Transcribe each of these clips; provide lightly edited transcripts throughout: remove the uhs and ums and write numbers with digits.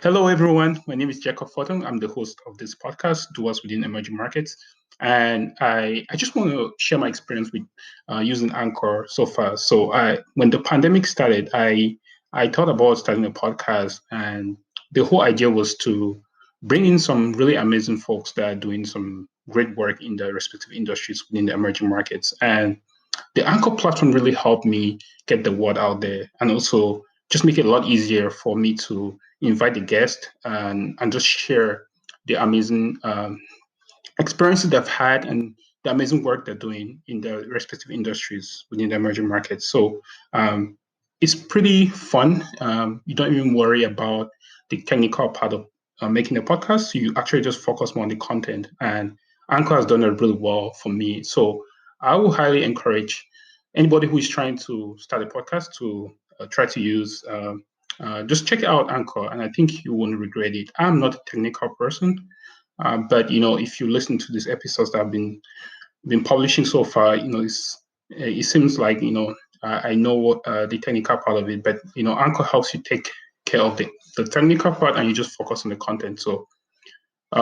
Hello, everyone. My name is Jacob Fortin. I'm the host of this podcast, Doers Within Emerging Markets. And I just want to share my experience with using Anchor so far. When the pandemic started, I thought about starting a podcast, and the whole idea was to bring in some really amazing folks that are doing some great work in their respective industries within the emerging markets. And the Anchor platform really helped me get the word out there and also just make it a lot easier for me to invite the guest and just share the amazing experiences they've had and the amazing work they're doing in their respective industries within the emerging markets. So it's pretty fun. You don't even worry about the technical part of making a podcast. You actually just focus more on the content. And Anchor has done it really well for me. So I will highly encourage anybody who is trying to start a podcast to try to use. Just check out Anchor, and I think you won't regret it. I'm not a technical person, but if you listen to these episodes that I've been publishing so far, it seems like I know what the technical part of it, but Anchor helps you take care of the technical part, and you just focus on the content. So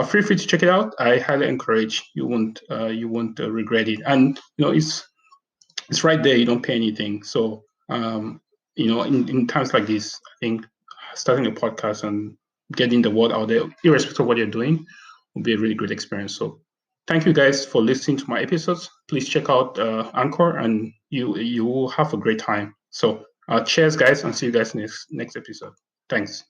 feel free to check it out. I highly encourage. You won't regret it, and it's right there. You don't pay anything. So in times like this, I think starting a podcast and getting the word out there, irrespective of what you're doing, will be a really great experience. So thank you guys for listening to my episodes. Please check out Anchor, and you will have a great time. So cheers, guys, and see you guys next episode. Thanks.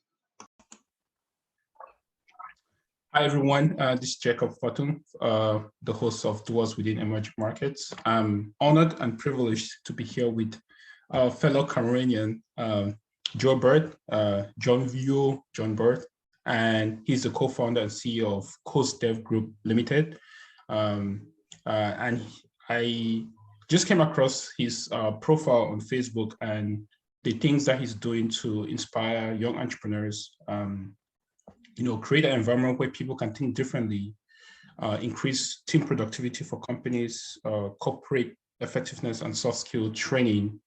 Hi, everyone. This is Jacob Fortin, the host of Doers Within Emerging Markets. I'm honored and privileged to be here with fellow Cameroonian, Joybert, Joybert, and he's the co-founder and CEO of COSDEF Group Limited. And I just came across his profile on Facebook and the things that he's doing to inspire young entrepreneurs, create an environment where people can think differently, increase team productivity for companies, corporate effectiveness and soft skill training,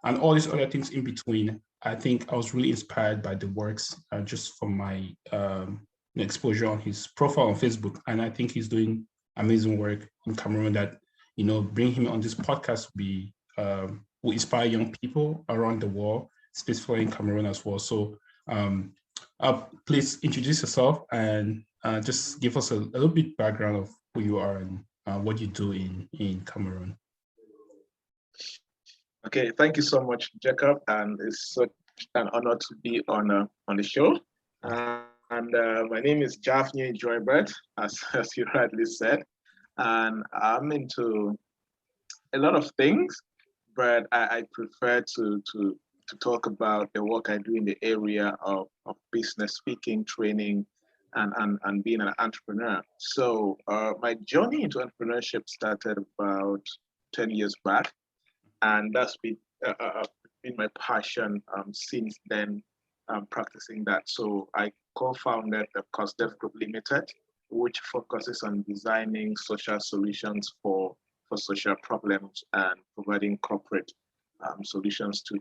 and all these other things in between. I think I was really inspired by the works just from my exposure on his profile on Facebook. And I think he's doing amazing work in Cameroon that, bring him on this podcast will inspire young people around the world, specifically in Cameroon as well. So please introduce yourself and just give us a little bit background of who you are and what you do in Cameroon. Okay, thank you so much, Jacob, and it's such an honor to be on the show. My name is Javnyuy Joybert, as you rightly said, and I'm into a lot of things, but I prefer to talk about the work I do in the area of business speaking, training, and being an entrepreneur. So my journey into entrepreneurship started about 10 years back. And that's been my passion since then, practicing that. So I co-founded the COSDEF Group Limited, which focuses on designing social solutions for social problems and providing corporate solutions to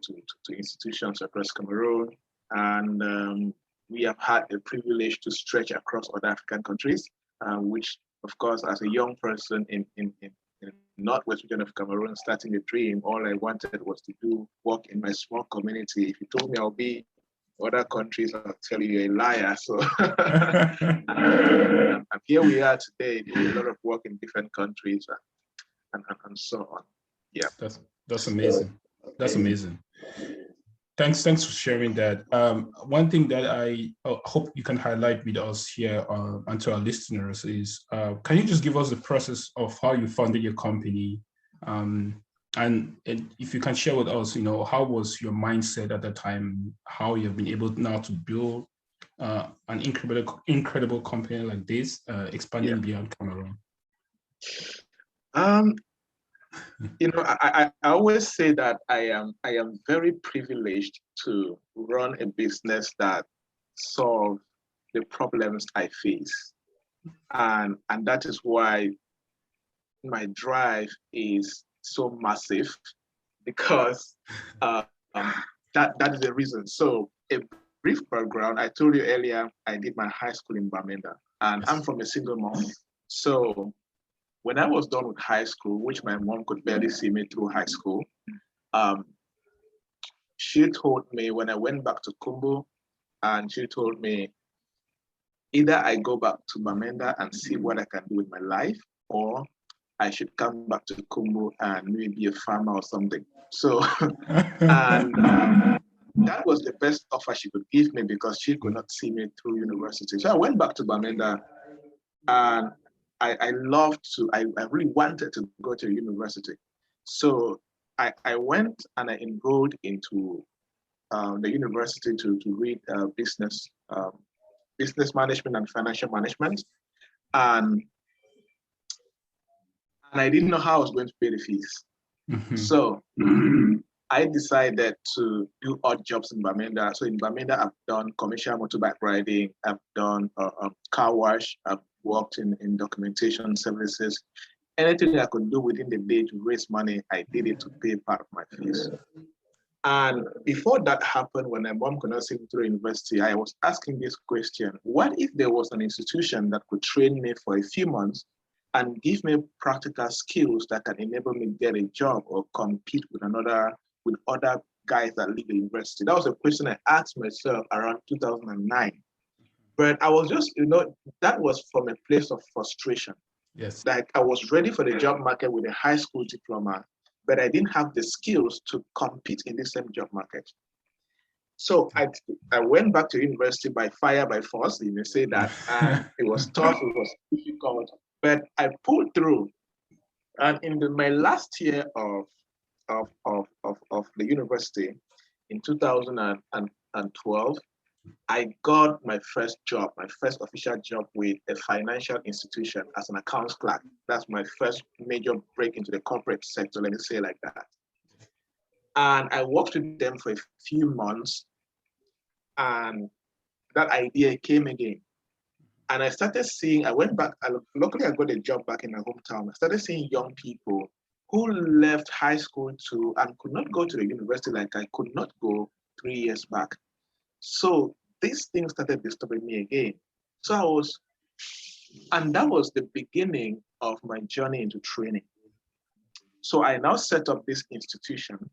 institutions across Cameroon. And we have had the privilege to stretch across other African countries, which, of course, as a young person in Northwest region of Cameroon, starting a dream, all I wanted was to do work in my small community. If you told me I'll be other countries, I'll tell you you're a liar. So and here we are today, doing a lot of work in different countries and so on. Yeah. That's amazing. That's amazing. Thanks for sharing that. One thing that I hope you can highlight with us here and to our listeners is, can you just give us the process of how you founded your company? And if you can share with us, how was your mindset at the time, how you've been able now to build an incredible company like this, expanding beyond Cameroon? I always say that I am very privileged to run a business that solves the problems I face, and that is why my drive is so massive, because that is the reason. So a brief background, I told you earlier, I did my high school in Bamenda, and I'm from a single mom. So when I was done with high school, which my mom could barely see me through high school, um, she told me when I went back to Kumbu, and she told me either I go back to Bamenda and see what I can do with my life, or I should come back to Kumbu and maybe be a farmer or something. So, and that was the best offer she could give me because she could not see me through university. So I went back to Bamenda, and I loved to, I really wanted to go to university. So I went and I enrolled into the university to read business management and financial management. And, and I didn't know how I was going to pay the fees. So I decided to do odd jobs in Bamenda. So in Bamenda, I've done commercial motorbike riding, I've done car wash, I've worked in documentation services. Anything I could do within the day to raise money, I did it to pay part of my fees. And before that happened, when my mom could not see me through university, I was asking this question: what if there was an institution that could train me for a few months and give me practical skills that can enable me to get a job or compete with other guys that leave the university? That was a question I asked myself around 2009. But I was just, that was from a place of frustration. Yes. Like I was ready for the job market with a high school diploma, but I didn't have the skills to compete in the same job market. So I went back to university by fire, by force, you may say that. And it was tough, it was difficult, but I pulled through. And in my last year of the university in 2012, I got my first job, my first official job with a financial institution as an accounts clerk. That's my first major break into the corporate sector, let me say it like that. And I worked with them for a few months, and that idea came again. And I started seeing, I went back, luckily I got a job back in my hometown. I started seeing young people who left high school and could not go to the university like I could not go 3 years back. So these things started disturbing me again. And that was the beginning of my journey into training. So I now set up this institution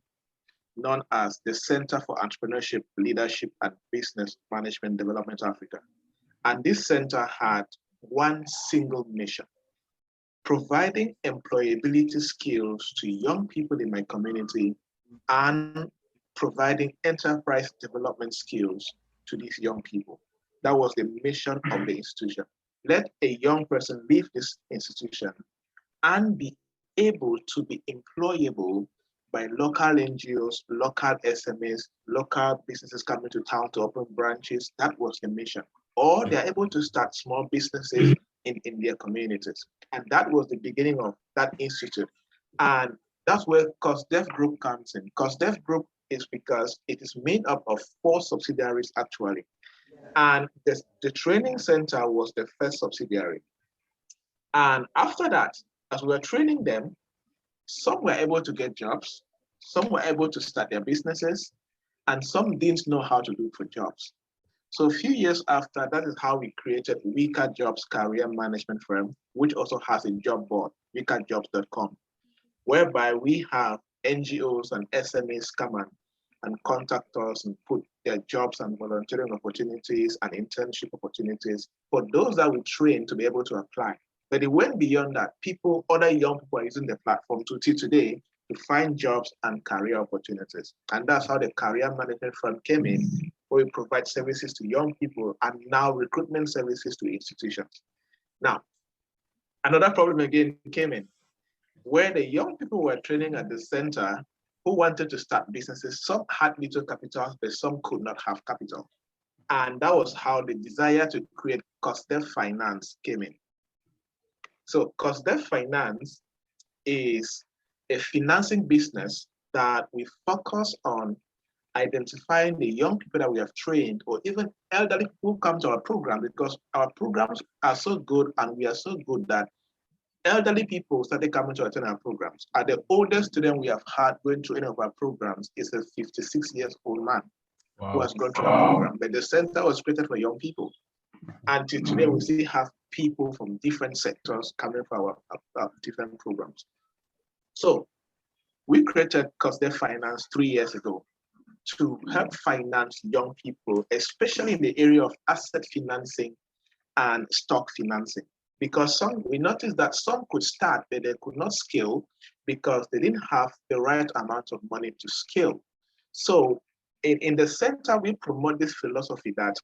known as the Center for Entrepreneurship, Leadership, and Business Management Development Africa. And this center had one single mission: providing employability skills to young people in my community and providing enterprise development skills to these young people. That was the mission of the institution. Let a young person leave this institution and be able to be employable by local NGOs, local SMEs, local businesses coming to town to open branches. That was the mission. Or they're able to start small businesses in their communities. And that was the beginning of that institute. And that's where COSDEF Group comes in. COSDEF Group is because it is made up of 4 subsidiaries actually. And the training center was the first subsidiary. And after that, as we were training them, some were able to get jobs, some were able to start their businesses, and some didn't know how to do for jobs. So a few years after, that is how we created Weaker Jobs Career Management Firm, which also has a job board, weakerjobs.com, whereby we have NGOs and SMEs come and contact us and put their jobs and volunteering opportunities and internship opportunities for those that we train to be able to apply. But it went beyond that. Other young people are using the platform till today to find jobs and career opportunities. And that's how the career management firm came in, where we provide services to young people and now recruitment services to institutions. Now, another problem again came in, where the young people were training at the center who wanted to start businesses. Some had little capital, but some could not have capital. And that was how the desire to create COSDEF Finance came in. So COSDEF Finance is a financing business that we focus on identifying the young people that we have trained, or even elderly people who come to our program, because our programs are so good and we are so good that elderly people started coming to attend our programs. The oldest student we have had going through any of our programs is a 56 years old man. who has gone through that program. But the center was created for young people. And today we still have people from different sectors coming for our different programs. So we created COSDEF Finance 3 years ago to help finance young people, especially in the area of asset financing and stock financing. Because we noticed that some could start, but they could not scale because they didn't have the right amount of money to scale. So in the center, we promote this philosophy that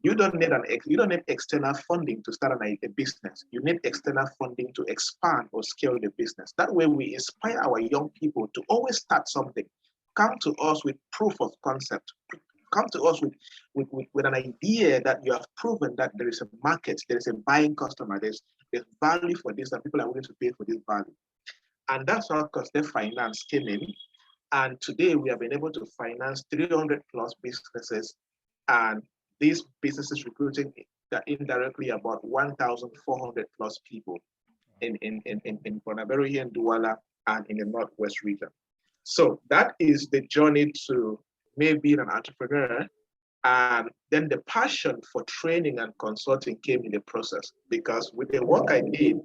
you don't need external funding to start a business. You need external funding to expand or scale the business. That way, we inspire our young people to always start something. Come to us with proof of concept. Come to us with an idea that you have proven that there is a market, there is a buying customer, there's value for this, and people are willing to pay for this value. And that's how COSDEF Finance came in. And today we have been able to finance 300 plus businesses, and these businesses recruiting indirectly about 1,400 plus people in Bonabero here in Douala and in the Northwest region. So that is the journey to me being an entrepreneur. And then the passion for training and consulting came in the process, because with the work I did,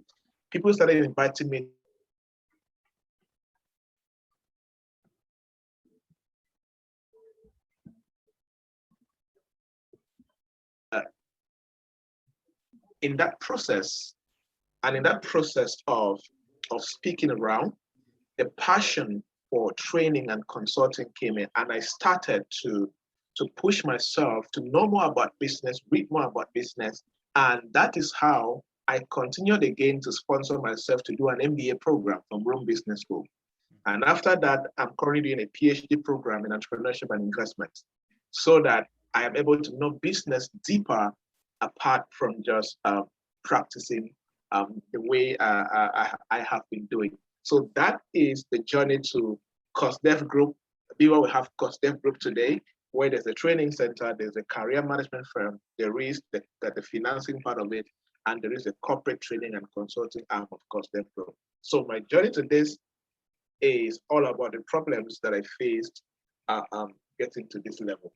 people started inviting me in that process. And in that process of speaking around, the passion for training and consulting came in, and I started to push myself to know more about business, read more about business. And that is how I continued again to sponsor myself to do an MBA program from Rome Business School. And after that, I'm currently doing a PhD program in entrepreneurship and investment, so that I am able to know business deeper apart from just practicing the way I have been doing. So that is the journey to COSDEF Group. We have COSDEF Group today, where there's a training center, there's a career management firm, there is the financing part of it, and there is a corporate training and consulting arm of COSDEF Group. So my journey to this is all about the problems that I faced getting to this level.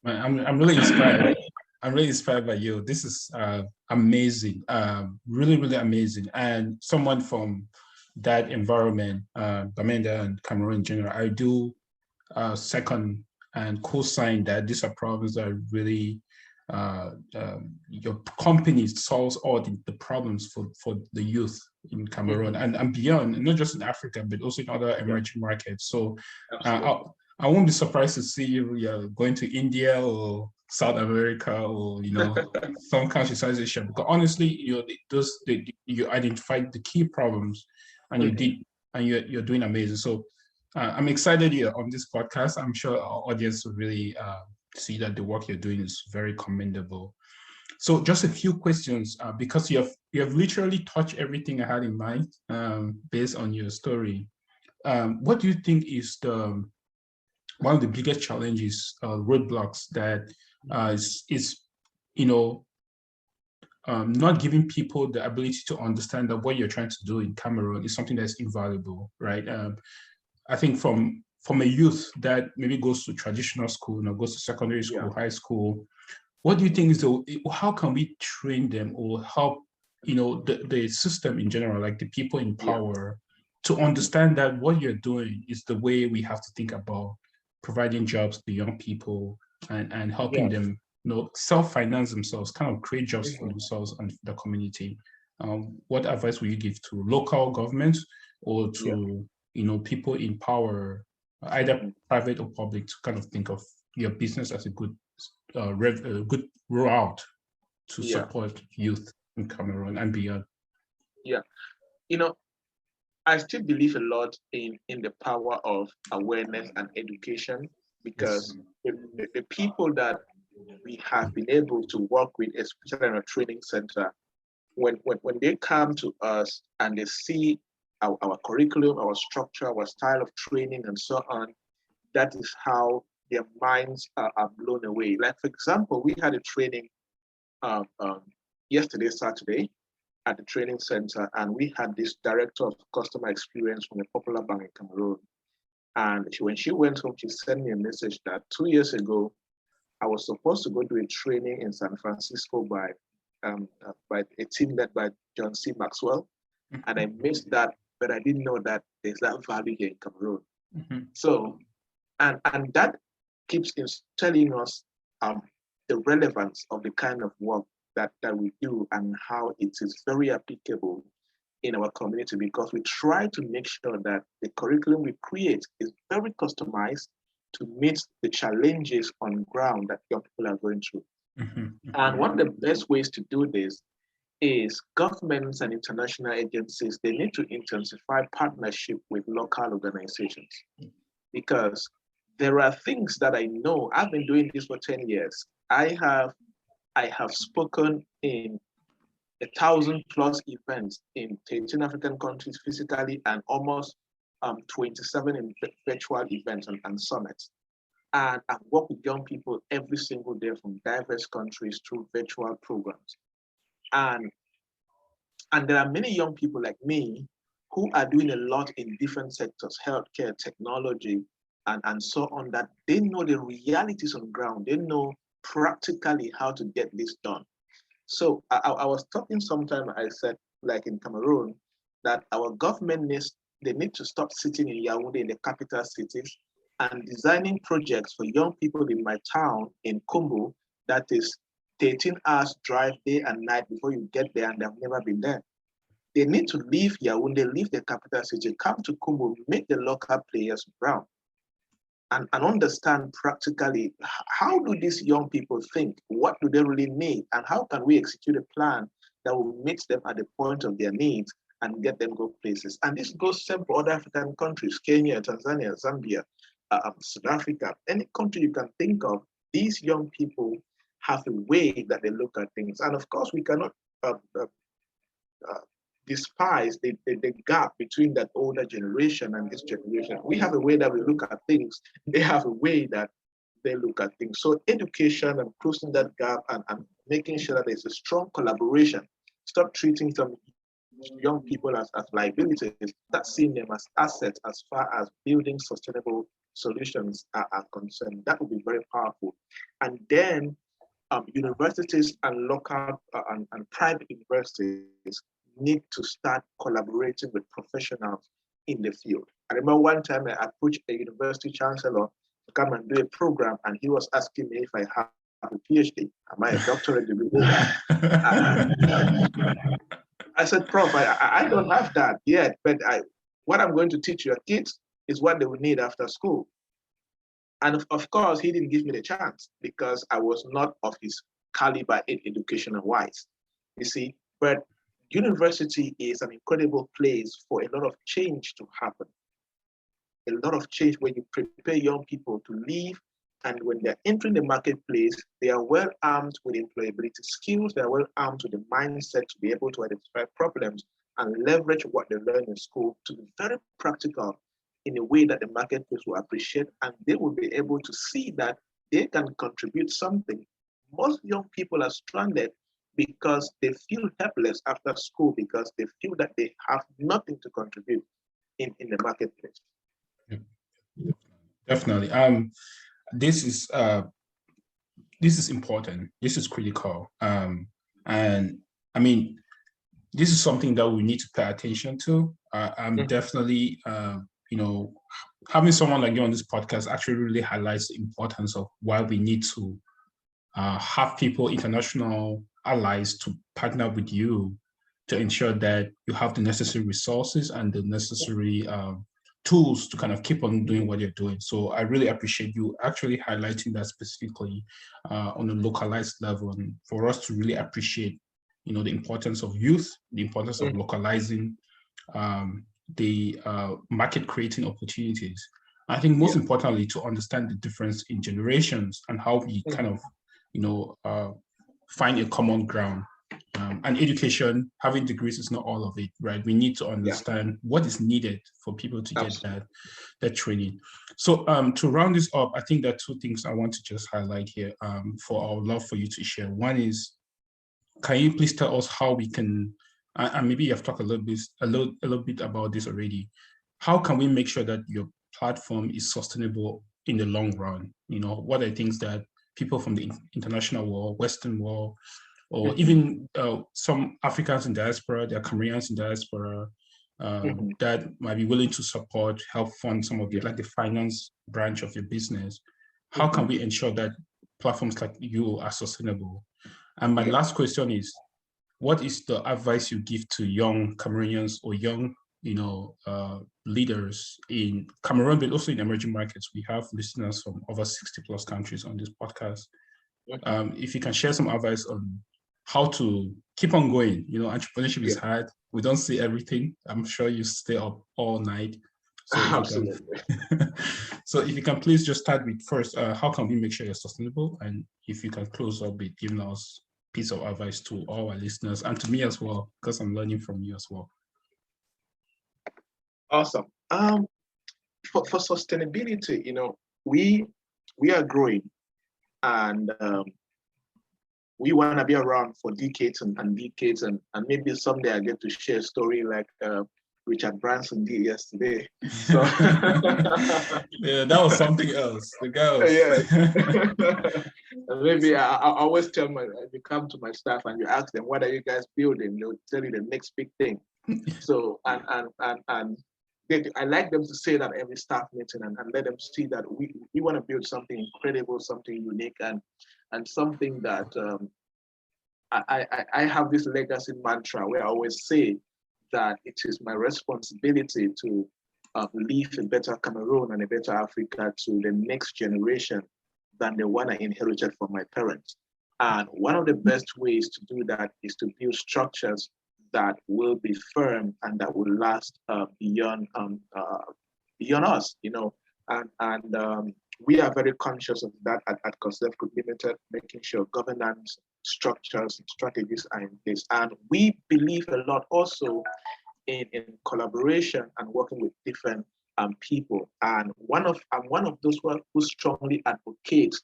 I'm really inspired. I'm really inspired by you. This is amazing, really, really amazing. And someone from that environment, Bamenda and Cameroon in general, I do second and co-sign that these are problems that really your company solves all the problems for the youth in Cameroon and beyond, not just in Africa, but also in other emerging markets. So I won't be surprised to see you going to India or South America or some countries in Asia, because honestly, you identified the key problems and you did, and you're doing amazing. So I'm excited you're on this podcast. I'm sure our audience will really see that the work you're doing is very commendable. So just a few questions, because you have literally touched everything I had in mind based on your story. What do you think is one of the biggest challenges, roadblocks that is not giving people the ability to understand that what you're trying to do in Cameroon is something that's invaluable, right? I think from a youth that maybe goes to traditional school, goes to secondary school, high school, what do you think is how can we train them or help, the system in general, like the people in power, to understand that what you're doing is the way we have to think about providing jobs to young people and helping them, self-finance themselves, kind of create jobs for themselves and the community. What advice would you give to local governments or to people in power, either private or public, to kind of think of your business as a good route to support youth in Cameroon and beyond? I still believe a lot in the power of awareness and education, because the people that we have been able to work with, especially in a training center, when they come to us and they see our curriculum, our structure, our style of training, and so on, that is how their minds are blown away. Like, for example, we had a training yesterday, Saturday, at the training center, and we had this director of customer experience from a popular bank in Cameroon. And when she went home, she sent me a message that 2 years ago, I was supposed to go to a training in San Francisco by a team led by John C. Maxwell, and I missed that, but I didn't know that there's that value here in Cameroon. So, and that keeps telling us the relevance of the kind of work that we do and how it is very applicable in our community, because we try to make sure that the curriculum we create is very customized to meet the challenges on ground that young people are going through. And one of the best ways to do this is governments and international agencies, they need to intensify partnership with local organizations, because there are things that I know. I've been doing this for 10 years. I have spoken in 1,000+ events in 13 African countries physically, and almost 27 in virtual events and summits. And I've worked with young people every single day from diverse countries through virtual programs. And there are many young people like me who are doing a lot in different sectors, healthcare, technology, and so on, that they know the realities on ground. They know practically how to get this done. So I was talking sometime, I said, like in Cameroon, that our government they need to stop sitting in Yaoundé, in the capital cities, and designing projects for young people in my town in Kumbu that is 13 hours drive day and night before you get there, and they've never been there. They need to leave Yaoundé, leave the capital city, come to Kumbu, make the local players brown, and understand practically how do these young people think, what do they really need, and how can we execute a plan that will meet them at the point of their needs and get them go places. And this goes same for other African countries, Kenya, Tanzania, Zambia, South Africa, any country you can think of. These young people have a way that they look at things. And of course, we cannot despise the gap between that older generation and this generation. We have a way that we look at things. They have a way that they look at things. So education and closing that gap and making sure that there's a strong collaboration. Stop treating some young people as liabilities, start seeing them as assets as far as building sustainable solutions are concerned. That would be very powerful. And then universities and local and private universities need to start collaborating with professionals in the field. I remember one time I approached a university chancellor to come and do a program, and he was asking me if I have a PhD. Am I a doctorate degree? I said, Prof, I don't have that yet, but what I'm going to teach your kids is what they will need after school. And of course, he didn't give me the chance because I was not of his caliber educational wise, you see. But university is an incredible place for a lot of change to happen. A lot of change where you prepare young people to leave, and when they're entering the marketplace, they are well armed with employability skills, they are well armed with the mindset to be able to identify problems and leverage what they learn in school to be very practical in a way that the marketplace will appreciate, and they will be able to see that they can contribute something. Most young people are stranded because they feel helpless after school, because they feel that they have nothing to contribute in the marketplace. Definitely. This is important. This is critical. And I mean, this is something that we need to pay attention to. I'm definitely, having someone like you on this podcast actually really highlights the importance of why we need to have people, international allies, to partner with you to ensure that you have the necessary resources and the necessary tools to kind of keep on doing what you're doing. So I really appreciate you actually highlighting that specifically on a localized level, and for us to really appreciate, the importance of youth, the importance of localizing the market creating opportunities. I think most importantly, to understand the difference in generations and how we kind of, find a common ground. And education, having degrees is not all of it, right? We need to understand what is needed for people to get that training. So to round this up, I think there are two things I want to just highlight here for our love for you to share. One is, can you please tell us how we can, and maybe you have talked a little bit about this already, how can we make sure that your platform is sustainable in the long run? What are things that people from the international world, Western world, or even some Africans in diaspora, there are Cameroonians in diaspora, that might be willing to support, help fund some of the finance branch of your business. How can we ensure that platforms like you are sustainable? And my last question is, what is the advice you give to young Cameroonians or young, leaders in Cameroon, but also in emerging markets? We have listeners from over 60 plus countries on this podcast. If you can share some advice on how to keep on going. Entrepreneurship is hard. We don't see everything. I'm sure you stay up all night. So Absolutely. So if you can please just start with first, how can we make sure you're sustainable? And if you can close up with giving us piece of advice to all our listeners and to me as well, because I'm learning from you as well. Awesome. For sustainability, we are growing, and we want to be around for decades and decades, and maybe someday I get to share a story like Richard Branson did yesterday. So yeah, that was something else. The guy was... Maybe I always tell you come to my staff and you ask them, what are you guys building? They'll tell you the next big thing. So and I like them to say that every staff meeting and let them see that we want to build something incredible, something unique, and something that I have this legacy mantra where I always say that it is my responsibility to leave a better Cameroon and a better Africa to the next generation than the one I inherited from my parents. And one of the best ways to do that is to build structures that will be firm and that will last beyond us, and we are very conscious of that at COSDEF Group Limited, making sure governance, structures, and strategies are in place. And we believe a lot also in collaboration and working with different people. And I'm one of those who strongly advocates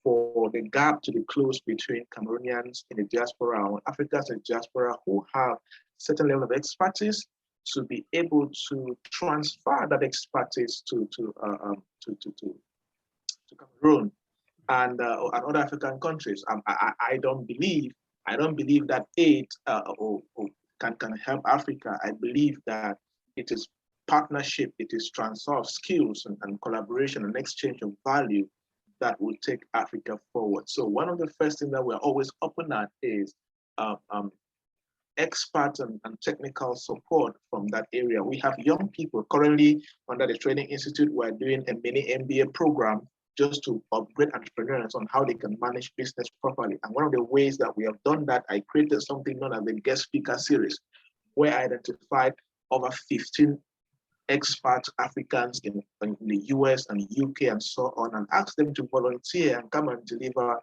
for the gap to be closed between Cameroonians in the diaspora and Africans in the diaspora who have certain level of expertise to be able to transfer that expertise to Cameroon and other African countries. I don't believe that aid can help Africa. I believe that it is partnership, it is transfer of skills and collaboration and exchange of value that will take Africa forward. So one of the first things that we're always open at is expert and technical support from that area. We have young people currently under the Training Institute. We're doing a mini MBA program just to upgrade entrepreneurs on how they can manage business properly. And one of the ways that we have done that, I created something known as the guest speaker series, where I identified over 15 expert Africans in the US and UK and so on, and ask them to volunteer and come and deliver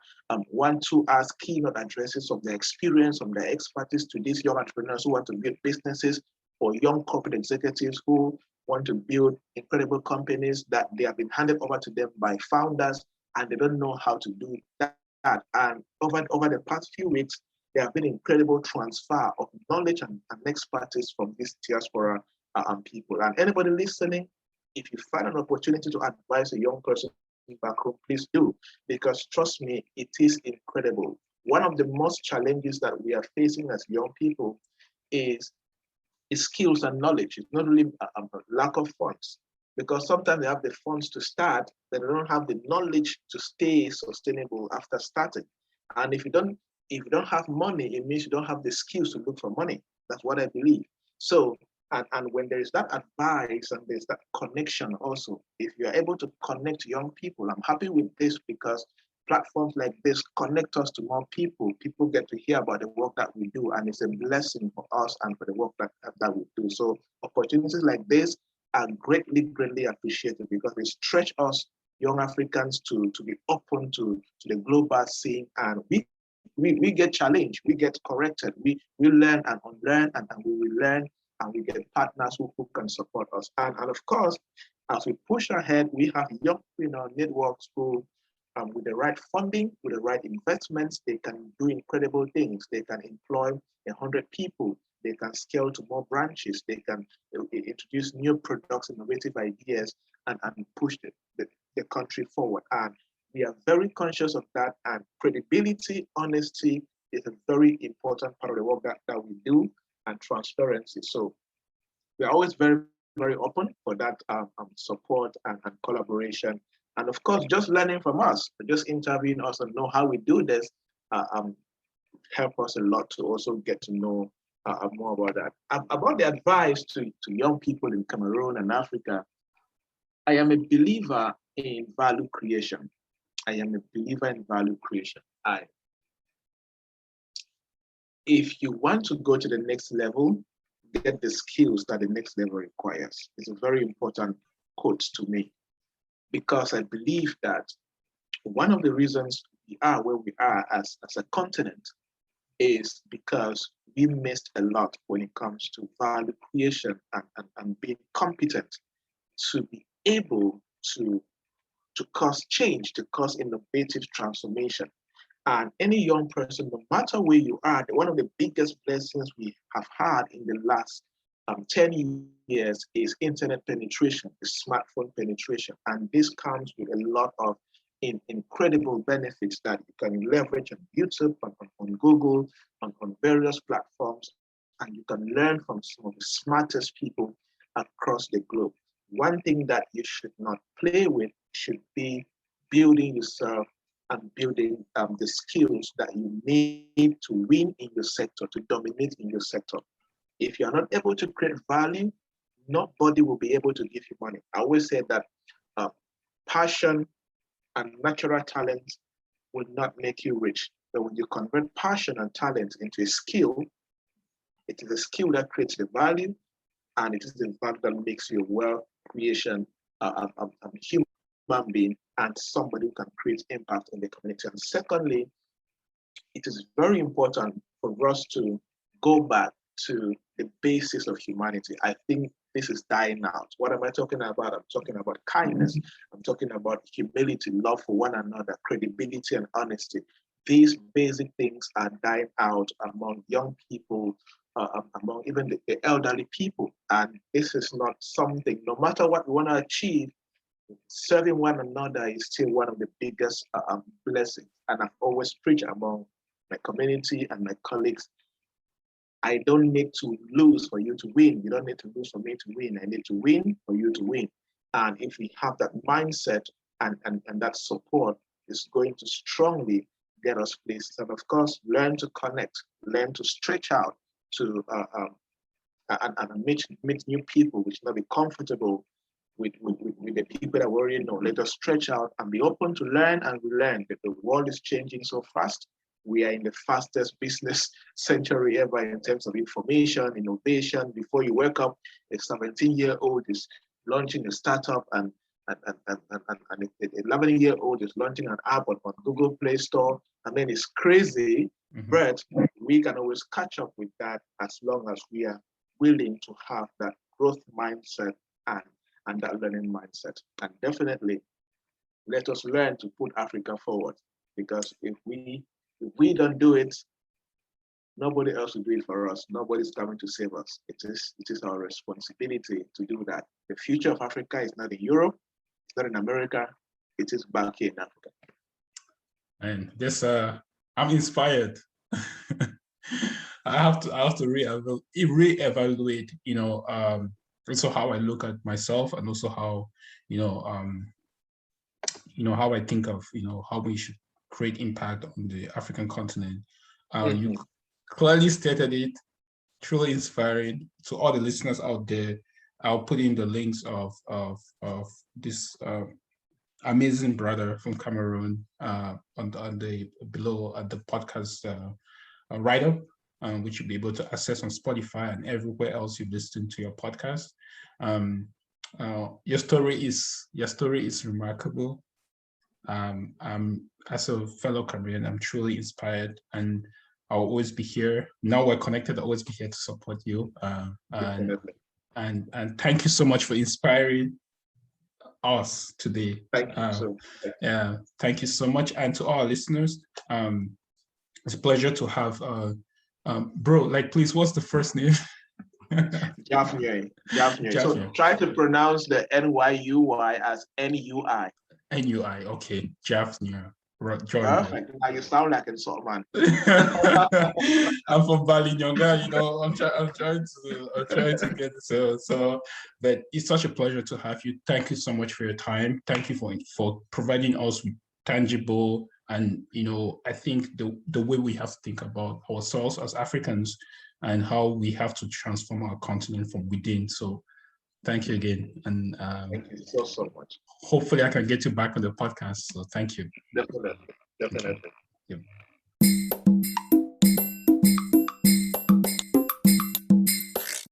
1-2 hours keynote addresses of their experience, of their expertise to these young entrepreneurs who want to build businesses, or young corporate executives who want to build incredible companies that they have been handed over to them by founders and they don't know how to do that. And over the past few weeks, there have been incredible transfer of knowledge and expertise from this diaspora people. And anybody listening, if you find an opportunity to advise a young person back home, please do, because trust me, it is incredible. One of the most challenges that we are facing as young people is skills and knowledge. It's not really a lack of funds, because sometimes they have the funds to start, but they don't have the knowledge to stay sustainable after starting. And if you don't have money, it means you don't have the skills to look for money. That's what I believe. So, and when there is that advice and there's that connection also, if you're able to connect young people, I'm happy with this because platforms like this connect us to more people. People get to hear about the work that we do, and it's a blessing for us and for the work that we do. So opportunities like this are greatly appreciated because they stretch us young Africans to be open to the global scene, and we get challenged, we get corrected, we learn and unlearn, and we will learn, and we get partners who can support us. And of course, as we push ahead, we have young networks who, with the right funding, with the right investments, they can do incredible things. They can employ 100 people. They can scale to more branches. They can introduce new products, innovative ideas, and push the country forward. And we are very conscious of that. And credibility, honesty is a very important part of the work that we do, and transparency. So we are always very, very open for that support and collaboration. And of course, just learning from us, just interviewing us and know how we do this help us a lot to also get to know more about that. About the advice to young people in Cameroon and Africa, I am a believer in value creation. I am a believer in value creation. If you want to go to the next level, get the skills that the next level requires. It's a very important quote to me, because I believe that one of the reasons we are where we are as a continent is because we missed a lot when it comes to value creation and being competent to be able to cause change, to cause innovative transformation. And any young person, no matter where you are, one of the biggest blessings we have had in the last 10 years is internet penetration, the smartphone penetration. And this comes with a lot of incredible benefits that you can leverage on YouTube, on Google, on various platforms, and you can learn from some of the smartest people across the globe. One thing that you should not play with should be building yourself and building the skills that you need to win in your sector, to dominate in your sector. If you're not able to create value, nobody will be able to give you money. I always say that passion and natural talent will not make you rich. But when you convert passion and talent into a skill, it is a skill that creates the value, and it is the value that makes you a wealth creation, a human being, and somebody who can create impact in the community. And secondly, it is very important for us to go back to the basis of humanity. I think this is dying out. What am I talking about? I'm talking about kindness. I'm talking about humility, love for one another, credibility, and honesty. These basic things are dying out among young people, among even the elderly people. And this is not something, no matter what we want to achieve, serving one another is still one of the biggest blessings. And I've always preached among my community and my colleagues, I don't need to lose for you to win. You don't need to lose for me to win. I need to win for you to win. And if we have that mindset and that support, is going to strongly get us places. And of course, learn to connect, learn to stretch out to and meet new people, which not be comfortable with the people that we already know. Let us stretch out and be open to learn and relearn. The world is changing so fast. We are in the fastest business century ever in terms of information, innovation. Before you wake up, a 17-year-old is launching a startup, and an 11-year-old is launching an app on Google Play Store. I mean, it's crazy, but we can always catch up with that as long as we are willing to have that growth mindset and that learning mindset. And definitely, let us learn to put Africa forward, because if we don't do it, nobody else will do it for us. Nobody's coming to save us. It is our responsibility to do that. The future of Africa is not in Europe, it's not in America, it is back here in Africa. And this, I'm inspired. I have to reevaluate, also how I look at myself, and also how, how I think of, how we should create impact on the African continent. You clearly stated it, truly inspiring. To all the listeners out there, I'll put in the links of this amazing brother from Cameroon on the below at the podcast write-up, which you'll be able to access on Spotify and everywhere else you listen to your podcast. Your story is remarkable. As a fellow Cameroonian, I'm truly inspired, and I'll always be here. Now we're connected, I'll always be here to support you. And thank you so much for inspiring us today. Thank you. Yeah, thank you so much. And to all our listeners, it's a pleasure to have bro, like, please, what's the first name? Javnyuy. So Javnyuy. try to pronounce the NYUY as NUI. NUI. Okay. Javnyuy. Joybert. Perfect. Now you sound like a salt man. I'm from Balinyonga, I'm trying to get but it's such a pleasure to have you. Thank you so much for your time. Thank you for providing us with tangible and I think the way we have to think about ourselves as Africans and how we have to transform our continent from within. So thank you again. And thank you so much. Hopefully I can get you back on the podcast. So thank you. Definitely. Okay. Yep.